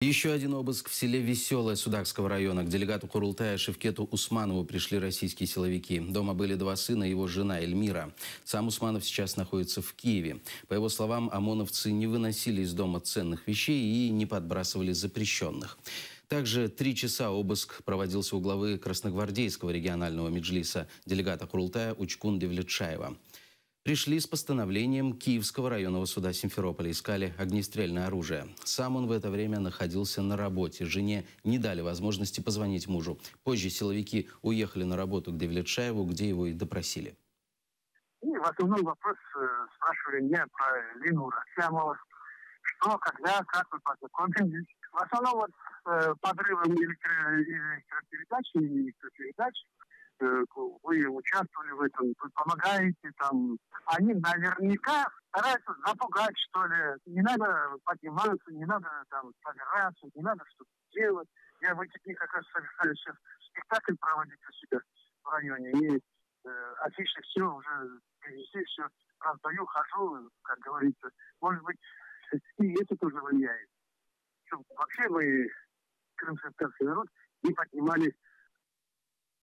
Еще один обыск в селе Веселое Судакского района. К делегату Курултая Шевкету Усманову пришли российские силовики. Дома были два сына и его жена Эльмира. Сам Усманов сейчас находится в Киеве. По его словам, ОМОНовцы не выносили из дома ценных вещей и не подбрасывали запрещенных. Также 3 часа обыск проводился у главы Красногвардейского регионального меджлиса делегата Курултая Учкун Девлетшаева. Пришли с постановлением Киевского районного суда Симферополя. Искали огнестрельное оружие. Сам он в это время находился на работе. Жене не дали возможности позвонить мужу. Позже силовики уехали на работу к Девлетшаеву, где его и допросили. И в основном вопрос спрашивали меня про Ленура Сямова. Что, когда, как вы познакомились. В основном вот подрывом электропередач и электропередач вы участвовали в этом, вы помогаете там. Они наверняка стараются запугать, что ли. Не надо подниматься, не надо там собираться, не надо что-то делать. Я в этих дни как раз совершаю сейчас спектакль проводить у себя в районе. И афиши все уже привезли, все раздаю, хожу, как говорится. Может быть, и это тоже влияет. Вообще мы, крымско-татарский народ, не поднимали